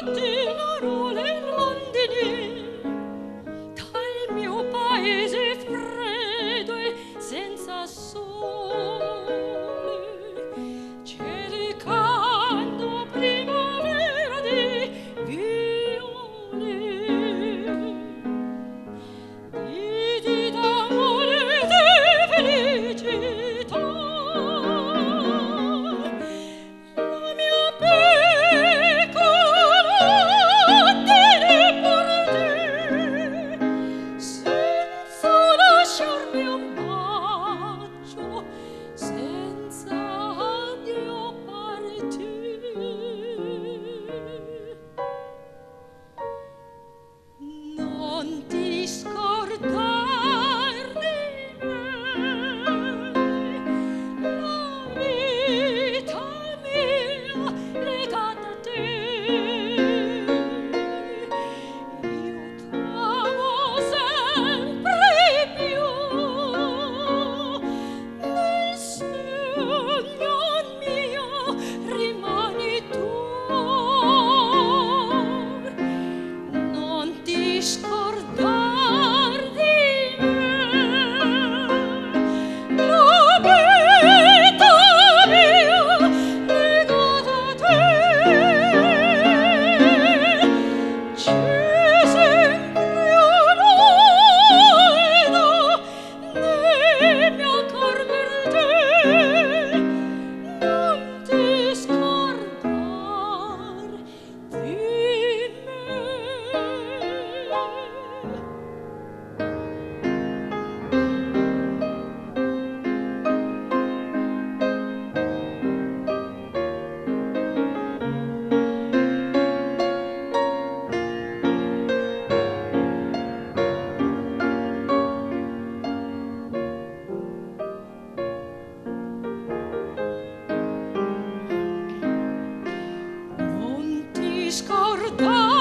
Ordinaro le rondini dal mio paese freddo e senza sole, cercando primavera di viole, di d'amore e di felicità. La mia pecora te ne portai, senza lasciarmi un bacio, senza addio partì. Non ti scordar di me, la vita mia legata a te. Io t'amo sempre più, nel sogno mio rimani tu. Non ti scordar di me, la vita mia legata a te. C'è sempre un'aida nel mio cor per te. Non ti scordar di me. Non ti scordar